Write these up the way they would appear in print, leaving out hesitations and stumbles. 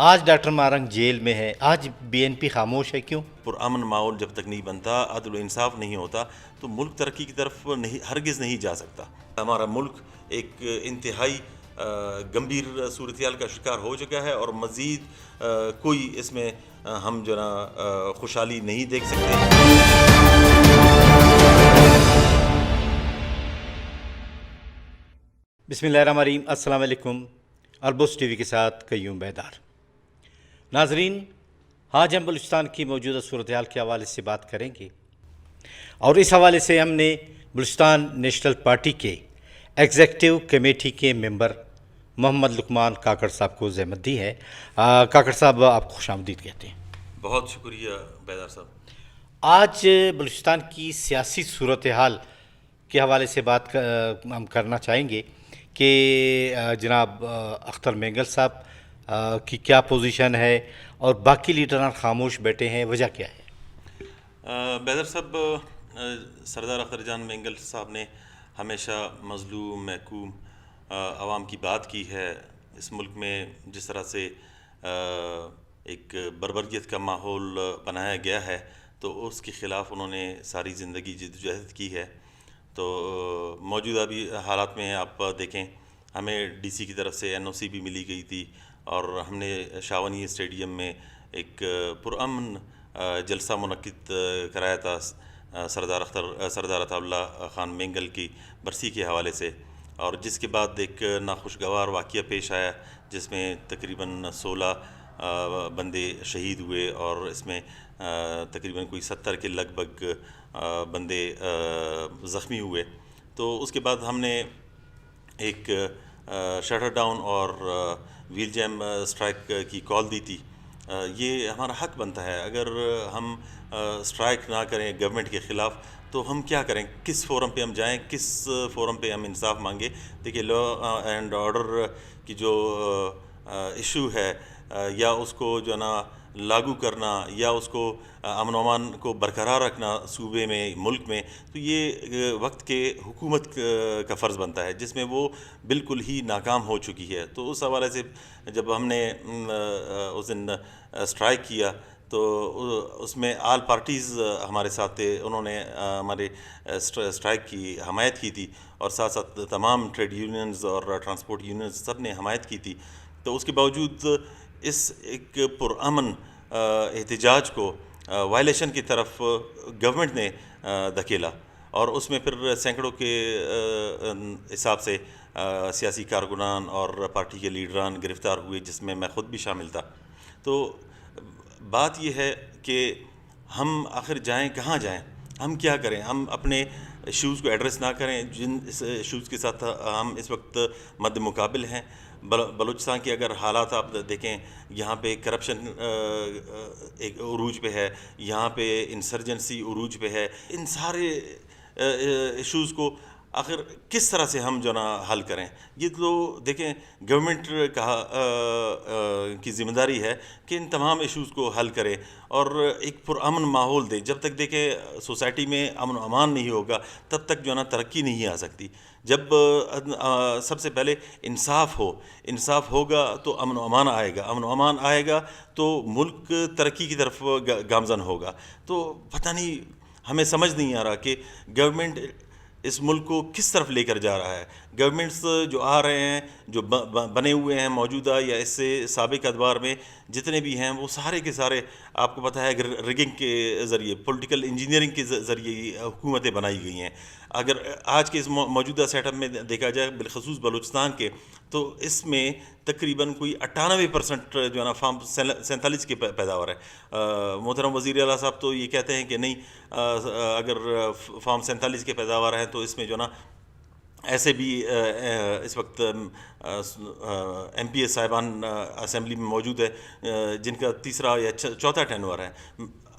آج doctor morning jail میں ہے، آج BNP خاموش ہے، کیوں؟ پرامن ماحول جب تک نہیں بنتا، عدل و انصاف نہیں ہوتا تو ملک ترقی کی طرف ہرگز نہیں جا سکتا۔ ہمارا ملک ایک انتہائی گمبھیر صورتحال کا شکار ہو چکا ہے اور مزید کوئی اس میں ہم جو نا خوشحالی نہیں دیکھ سکتے۔ بسم اللہ الرحمن الرحیم، السلام علیکم۔ البرز ٹی وی کے ساتھ قیوم بیدار۔ ناظرین، آج ہم بلوچستان کی موجودہ صورتحال کے حوالے سے بات کریں گے، اور اس حوالے سے ہم نے بلوچستان نیشنل پارٹی کے ایگزیکٹو کمیٹی کے ممبر محمد لقمان کاکڑ صاحب کو زحمت دی ہے۔ کاکڑ صاحب، آپ کو خوش آمدید کہتے ہیں۔ بہت شکریہ بیدار صاحب۔ آج بلوچستان کی سیاسی صورتحال کے حوالے سے بات ہم کرنا چاہیں گے کہ جناب اختر مینگل صاحب کی کیا پوزیشن ہے اور باقی لیڈران خاموش بیٹھے ہیں، وجہ کیا ہے؟ بیدر صاحب، سردار اختر جان مینگل صاحب نے ہمیشہ مظلوم محکوم عوام کی بات کی ہے۔ اس ملک میں جس طرح سے ایک بربریت کا ماحول بنایا گیا ہے تو اس کے خلاف انہوں نے ساری زندگی جدوجہد کی ہے۔ تو موجودہ بھی حالات میں آپ دیکھیں، ہمیں DC کی طرف سے NOC بھی ملی گئی تھی اور ہم نے شاونی اسٹیڈیم میں ایک پرامن جلسہ منعقد کرایا تھا سردار عطا اللہ خان مینگل کی برسی کے حوالے سے، اور جس کے بعد ایک ناخوشگوار واقعہ پیش آیا جس میں تقریباً 16 بندے شہید ہوئے اور اس میں تقریباً کوئی 70 کے لگ بھگ بندے زخمی ہوئے۔ تو اس کے بعد ہم نے ایک شٹر ڈاؤن اور ویل جیم اسٹرائک کی کال دی تھی۔ یہ ہمارا حق بنتا ہے، اگر ہم اسٹرائک نہ کریں گورنمنٹ کے خلاف تو ہم کیا کریں؟ کس فورم پہ ہم جائیں؟ کس فورم پہ ہم انصاف مانگیں؟ دیکھیے، لا اینڈ آرڈر کی جو ایشو ہے، یا اس کو جو ہے نا لاگو کرنا یا اس کو امن و امان کو برقرار رکھنا صوبے میں، ملک میں، تو یہ وقت کے حکومت کا فرض بنتا ہے جس میں وہ بالکل ہی ناکام ہو چکی ہے۔ تو اس حوالے سے جب ہم نے اس دن اسٹرائک کیا تو اس میں آل پارٹیز ہمارے ساتھ تھے، انہوں نے ہمارے اسٹرائک کی حمایت کی تھی، اور ساتھ ساتھ تمام ٹریڈ یونینز اور ٹرانسپورٹ یونینز سب نے حمایت کی تھی۔ تو اس کے باوجود اس ایک پرامن احتجاج کو وائلیشن کی طرف گورنمنٹ نے دھکیلا، اور اس میں پھر سینکڑوں کے حساب سے سیاسی کارکنان اور پارٹی کے لیڈران گرفتار ہوئے، جس میں خود بھی شامل تھا۔ تو بات یہ ہے کہ ہم آخر جائیں کہاں جائیں؟ ہم کیا کریں؟ ہم اپنے ایشوز کو ایڈریس نہ کریں جن ایشوز کے ساتھ ہم اس وقت مد مقابل ہیں۔ بلوچستان کے اگر حالات آپ دیکھیں، یہاں پہ کرپشن ایک عروج پہ ہے، یہاں پہ انسرجنسی عروج پہ ہے۔ ان سارے ایشوز کو آخر کس طرح سے ہم جو نا حل کریں؟ یہ تو دیکھیں، گورنمنٹ کی ذمہ داری ہے کہ ان تمام ایشوز کو حل کرے اور ایک پرامن ماحول دے۔ جب تک دیکھیں سوسائٹی میں امن و امان نہیں ہوگا تب تک جو نا ترقی نہیں آ سکتی۔ جب سب سے پہلے انصاف ہوگا تو امن و امان آئے گا، امن و امان آئے گا تو ملک ترقی کی طرف گامزن ہوگا۔ تو پتہ نہیں، ہمیں سمجھ نہیں آ رہا کہ گورنمنٹ اس ملک کو کس طرف لے کر جا رہا ہے۔ گورنمنٹس جو آ رہے ہیں، جو بنے ہوئے ہیں موجودہ یا اس سے سابق ادوار میں جتنے بھی ہیں، وہ سارے کے سارے آپ کو پتہ ہے ریگنگ کے ذریعے، پولیٹیکل انجینئرنگ کے ذریعے حکومتیں بنائی گئی ہیں۔ اگر آج کے اس موجودہ سیٹ اپ میں دیکھا جائے، بالخصوص بلوچستان کے، تو اس میں تقریباً کوئی 98% جو ہے نا فارم 47 کی پیداوار ہے۔ محترم وزیر اعلیٰ صاحب تو یہ کہتے ہیں کہ نہیں، اگر فارم 47 کی پیداوار ہے تو اس میں جو نا ایسے بھی اس وقت MP صاحبان اسمبلی میں موجود ہے جن کا تیسرا یا چوتھا ٹینور ہے۔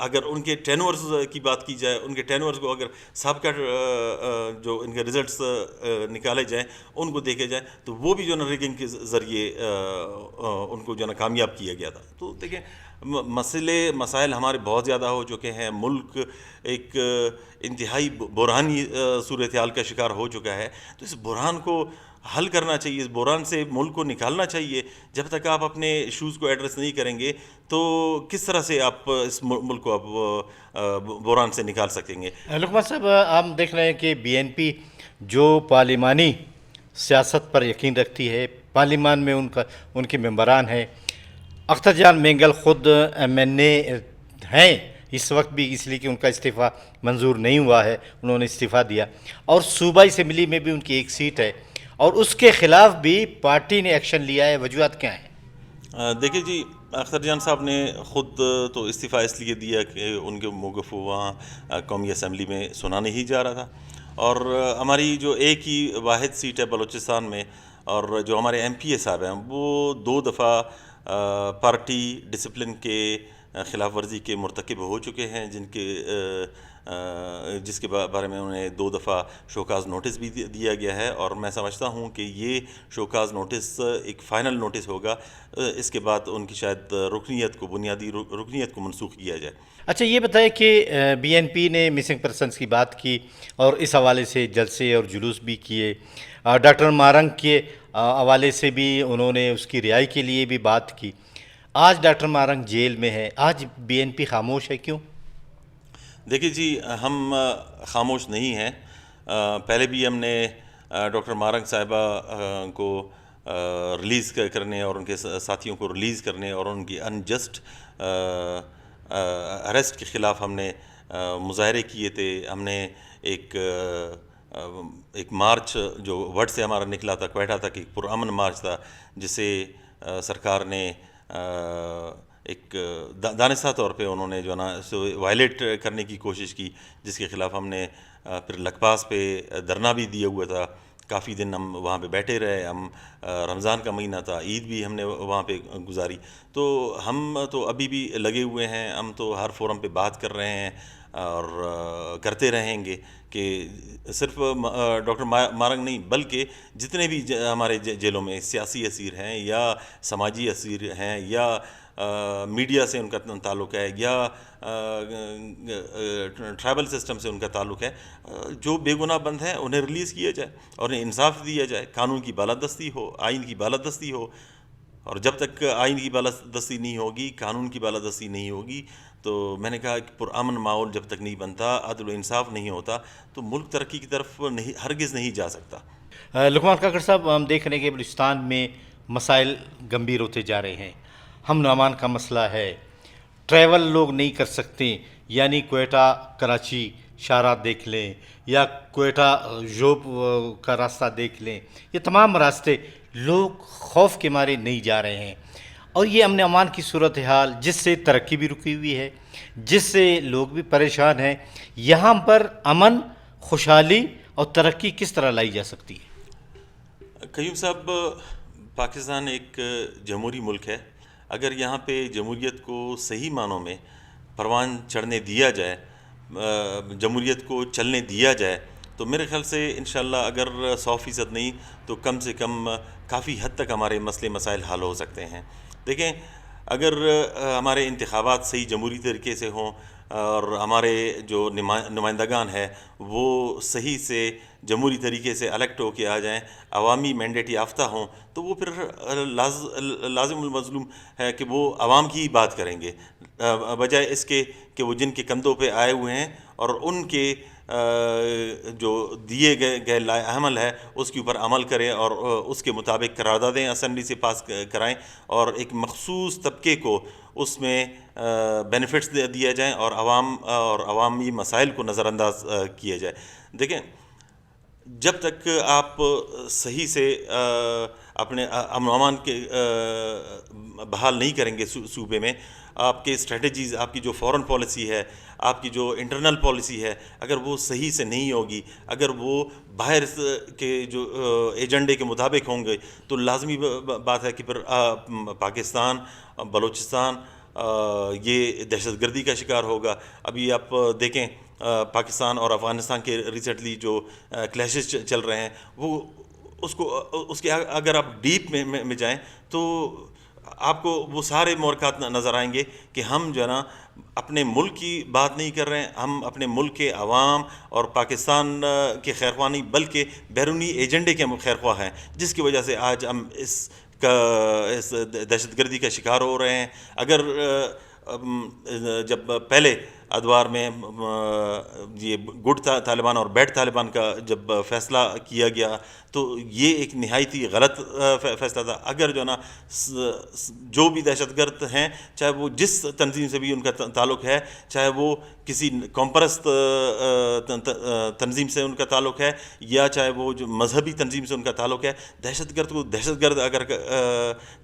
اگر ان کے ٹینورز کی بات کی جائے، ان کے ٹینورز کو اگر سابقہ جو ان کے رزلٹس نکالے جائیں، ان کو دیکھے جائیں، تو وہ بھی جو نا ریگنگ کے ذریعے ان کو جو نا کامیاب کیا گیا تھا۔ تو دیکھیں، مسائل ہمارے بہت زیادہ ہو چکے ہیں، ملک ایک انتہائی بحرانی صورتحال کا شکار ہو چکا ہے۔ تو اس بحران کو حل کرنا چاہیے، اس بحران سے ملک کو نکالنا چاہیے. جب تک آپ اپنے ایشوز کو ایڈریس نہیں کریں گے تو کس طرح سے آپ اس ملک کو آپ بحران سے نکال سکیں گے؟ لقمان صاحب، ہم دیکھ رہے ہیں کہ بی این پی جو پارلیمانی سیاست پر یقین رکھتی ہے، پارلیمان میں ان کے ممبران ہیں. اختر جان مینگل خود ایم این اے ہیں اس وقت بھی، اس لیے کہ ان کا استعفیٰ منظور نہیں ہوا ہے، انہوں نے استعفیٰ دیا. اور صوبائی اسمبلی میں بھی ان کی ایک سیٹ ہے، اور اس کے خلاف بھی پارٹی نے ایکشن لیا ہے. وجوہات کیا ہیں؟ دیکھیے جی، اختر جان صاحب نے خود تو استعفیٰ اس لیے دیا کہ ان کے موقف وہاں قومی اسمبلی میں سنا نہیں جا رہا تھا. اور ہماری جو ایک ہی واحد سیٹ ہے بلوچستان میں، اور جو ہمارے ایم پی اے صاحب ہیں وہ 2 دفعہ پارٹی ڈسپلن کے خلاف ورزی کے مرتکب ہو چکے ہیں، جس کے بارے میں انہیں 2 دفعہ شوکاز نوٹس بھی دیا گیا ہے. اور میں سمجھتا ہوں کہ یہ شوکاز نوٹس ایک فائنل نوٹس ہوگا. اس کے بعد ان کی شاید بنیادی رکنیت کو منسوخ کیا جائے. اچھا، یہ بتائیں کہ بی این پی نے مسنگ پرسنس کی بات کی اور اس حوالے سے جلسے اور جلوس بھی کیے. ڈاکٹر مارنگ کے حوالے سے بھی انہوں نے اس کی رہائی کے لیے بھی بات کی. آج ڈاکٹر مارنگ جیل میں ہے، آج بی این پی خاموش ہے، کیوں؟ دیکھیے جی، ہم خاموش نہیں ہیں. پہلے بھی ہم نے ڈاکٹر مارنگ صاحبہ کو ریلیز کرنے اور ان کے ساتھیوں کو ریلیز کرنے اور ان کی انجسٹ اریسٹ کے خلاف ہم نے مظاہرے کیے تھے. ہم نے ایک مارچ جو وڈ سے ہمارا نکلا تھا، کوئٹہ تک، ایک پرامن مارچ تھا، جسے سرکار نے ایک دانستہ طور پہ انہوں نے جو ہے نا وائلیٹ کرنے کی کوشش کی، جس کے خلاف ہم نے پھر لکپاس پہ دھرنا بھی دیا ہوا تھا. کافی دن ہم وہاں پہ بیٹھے رہے. ہم رمضان کا مہینہ تھا، عید بھی ہم نے وہاں پہ گزاری. تو ہم تو ابھی بھی لگے ہوئے ہیں. ہم تو ہر فورم پہ بات کر رہے ہیں اور کرتے رہیں گے کہ صرف ڈاکٹر مارنگ نہیں بلکہ جتنے بھی ہمارے جیلوں میں سیاسی اسیر ہیں یا سماجی اسیر ہیں یا میڈیا سے ان کا تعلق ہے یا ٹرائبل سسٹم سے ان کا تعلق ہے، جو بے گناہ بند ہیں انہیں ریلیز کیا جائے اور انہیں انصاف دیا جائے. قانون کی بالادستی ہو، آئین کی بالادستی ہو. اور جب تک آئین کی بالادستی نہیں ہوگی، قانون کی بالادستی نہیں ہوگی، تو میں نے کہا کہ پرامن ماحول جب تک نہیں بنتا، عدل و انصاف نہیں ہوتا، تو ملک ترقی کی طرف ہرگز نہیں جا سکتا. لقمان کاکڑ صاحب، ہم دیکھ رہے ہیں کہ بلوچستان میں مسائل گمبھیر ہوتے جا رہے ہیں. ہم نعمان کا مسئلہ ہے، ٹریول لوگ نہیں کر سکتے، یعنی کوئٹہ کراچی شاہراہ دیکھ لیں یا کوئٹہ جوب کا راستہ دیکھ لیں، یہ تمام راستے لوگ خوف کے مارے نہیں جا رہے ہیں. اور یہ امن امان کی صورتحال جس سے ترقی بھی رکی ہوئی ہے، جس سے لوگ بھی پریشان ہیں، یہاں پر امن، خوشحالی اور ترقی کس طرح لائی جا سکتی ہے؟ قیوم صاحب، پاکستان ایک جمہوری ملک ہے. اگر یہاں پہ جمہوریت کو صحیح معنوں میں پروان چڑھنے دیا جائے، جمہوریت کو چلنے دیا جائے، تو میرے خیال سے انشاءاللہ اگر 100% نہیں تو کم سے کم کافی حد تک ہمارے مسئلے مسائل حل ہو سکتے ہیں. دیکھیں، اگر ہمارے انتخابات صحیح جمہوری طریقے سے ہوں اور ہمارے جو نمائندگان ہیں وہ صحیح سے جمہوری طریقے سے الیکٹ ہو کے آ جائیں، عوامی مینڈیٹ یافتہ ہوں، تو وہ پھر لازم المظلوم ہے کہ وہ عوام کی ہی بات کریں گے، بجائے اس کے کہ وہ جن کے کندھوں پہ آئے ہوئے ہیں اور ان کے جو دیے گئے لائے عمل ہے اس کے اوپر عمل کریں اور اس کے مطابق قراردادیں اسمبلی سے پاس کرائیں اور ایک مخصوص طبقے کو اس میں بینیفٹس دیا جائیں اور عوامی مسائل کو نظر انداز کیا جائے. دیکھیں، جب تک آپ صحیح سے اپنے امن و امان کے بحال نہیں کریں گے صوبے میں، آپ کے اسٹریٹجیز، آپ کی جو فورن پالیسی ہے، آپ کی جو انٹرنل پالیسی ہے، اگر وہ صحیح سے نہیں ہوگی، اگر وہ باہر کے جو ایجنڈے کے مطابق ہوں گے، تو لازمی بات ہے کہ پھر پاکستان، بلوچستان یہ دہشت گردی کا شکار ہوگا. ابھی آپ دیکھیں پاکستان اور افغانستان کے ریسنٹلی جو کلیشز چل رہے ہیں، وہ اس کے اگر آپ ڈیپ میں جائیں تو آپ کو وہ سارے محرکات نظر آئیں گے کہ ہم جو ہے نا اپنے ملک کی بات نہیں کر رہے ہیں، ہم اپنے ملک کے عوام اور پاکستان کے خیرخواہ نہیں بلکہ بیرونی ایجنڈے کے ہم خیرخواہ ہیں، جس کی وجہ سے آج ہم اس دہشت گردی کا شکار ہو رہے ہیں۔ اگر جب پہلے ادوار میں یہ گڈ طالبان اور بیڈ طالبان کا جب فیصلہ کیا گیا تو یہ ایک نہایتی غلط فیصلہ تھا۔ اگر جو نا جو بھی دہشت گرد ہیں، چاہے وہ جس تنظیم سے بھی ان کا تعلق ہے، چاہے وہ کسی قوم پرست تنظیم سے ان کا تعلق ہے یا چاہے وہ جو مذہبی تنظیم سے ان کا تعلق ہے، دہشت گرد کو دہشت گرد اگر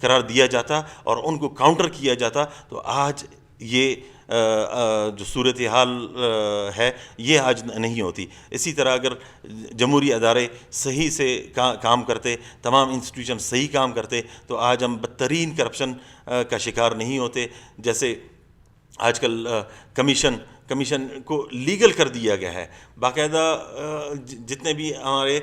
قرار دیا جاتا اور ان کو کاؤنٹر کیا جاتا تو آج یہ جو صورتحال ہے یہ آج نہیں ہوتی۔ اسی طرح اگر جمہوری ادارے صحیح سے کام کرتے، تمام انسٹیٹیوشن صحیح کام کرتے تو آج ہم بدترین کرپشن کا شکار نہیں ہوتے۔ جیسے آج کل کمیشن کو لیگل کر دیا گیا ہے، باقاعدہ جتنے بھی ہمارے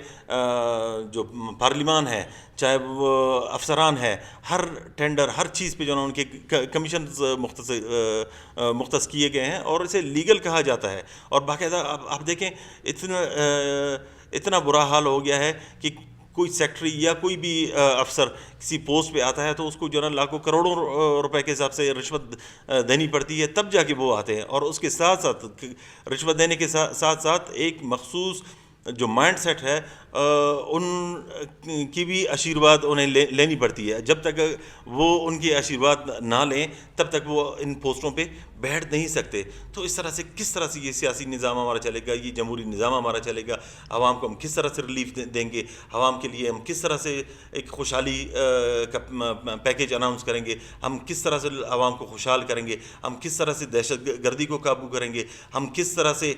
جو پارلیمان ہے، چاہے وہ افسران ہیں، ہر ٹینڈر ہر چیز پہ جو ہے نا ان کے کمیشنز مختص کیے گئے ہیں اور اسے لیگل کہا جاتا ہے۔ اور باقاعدہ آپ دیکھیں اتنا برا حال ہو گیا ہے کہ کوئی سیکٹری یا کوئی بھی افسر کسی پوسٹ پہ آتا ہے تو اس کو جو ہے نا لاکھوں کروڑوں روپے کے حساب سے رشوت دینی پڑتی ہے، تب جا کے وہ آتے ہیں۔ اور اس کے ساتھ ساتھ رشوت دینے کے ساتھ ساتھ ایک مخصوص جو مائنڈ سیٹ ہے ان کی بھی آشیرواد انہیں لینی پڑتی ہے۔ جب تک وہ ان کی آشیرواد نہ لیں تب تک وہ ان پوسٹوں پہ بیٹھ نہیں سکتے۔ تو اس طرح سے کس طرح سے یہ سیاسی نظام ہمارا چلے گا، یہ جمہوری نظام ہمارا چلے گا، عوام کو ہم کس طرح سے ریلیف دیں گے، عوام کے لیے ہم کس طرح سے ایک خوشحالی کا پیکیج اناؤنس کریں گے، ہم کس طرح سے عوام کو خوشحال کریں گے، ہم کس طرح سے دہشت گردی کو قابو کریں گے، ہم کس طرح سے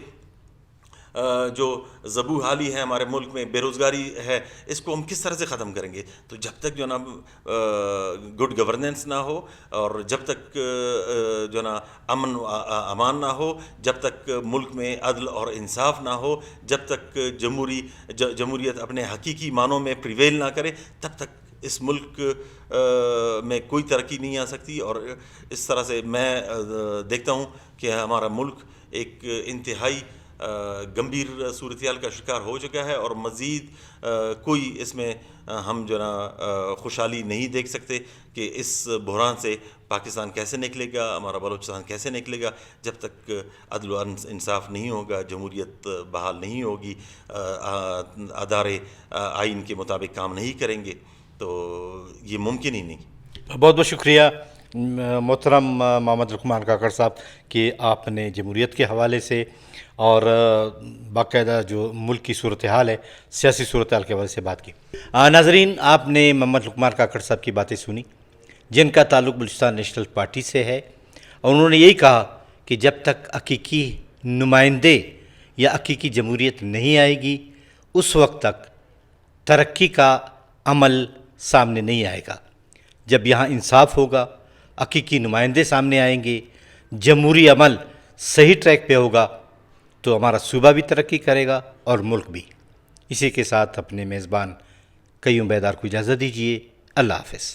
جو زبوں حالی ہے ہمارے ملک میں، بے روزگاری ہے، اس کو ہم کس طرح سے ختم کریں گے۔ تو جب تک جو ہے نا گڈ گورننس نہ ہو اور جب تک جو ہے نا امن و امان نہ ہو، جب تک ملک میں عدل اور انصاف نہ ہو، جب تک جمہوریت اپنے حقیقی معنوں میں پریویل نہ کرے، تب تک اس ملک میں کوئی ترقی نہیں آ سکتی۔ اور اس طرح سے میں دیکھتا ہوں کہ ہمارا ملک ایک انتہائی گمبھیر صورتحال کا شکار ہو چکا ہے اور مزید کوئی اس میں ہم جو نا خوشحالی نہیں دیکھ سکتے کہ اس بحران سے پاکستان کیسے نکلے گا، ہمارا بلوچستان کیسے نکلے گا، جب تک عدل و انصاف نہیں ہوگا، جمہوریت بحال نہیں ہوگی، ادارے آئین کے مطابق کام نہیں کریں گے تو یہ ممکن ہی نہیں۔ بہت بہت شکریہ محترم محمد لقمان کاکڑ صاحب کہ آپ نے جمہوریت کے حوالے سے اور باقاعدہ جو ملک کی صورتحال ہے، سیاسی صورتحال کے حوالے سے بات کی۔ ناظرین، آپ نے محمد لقمان کاکڑ صاحب کی باتیں سنی جن کا تعلق بلوچستان نیشنل پارٹی سے ہے، اور انہوں نے یہی کہا کہ جب تک حقیقی نمائندے یا حقیقی جمہوریت نہیں آئے گی اس وقت تک ترقی کا عمل سامنے نہیں آئے گا۔ جب یہاں انصاف ہوگا، حقیقی نمائندے سامنے آئیں گے، جمہوری عمل صحیح ٹریک پہ ہوگا تو ہمارا صوبہ بھی ترقی کرے گا اور ملک بھی۔ اسی کے ساتھ اپنے میزبان قیوم بیدار کو اجازت دیجیے۔ اللہ حافظ۔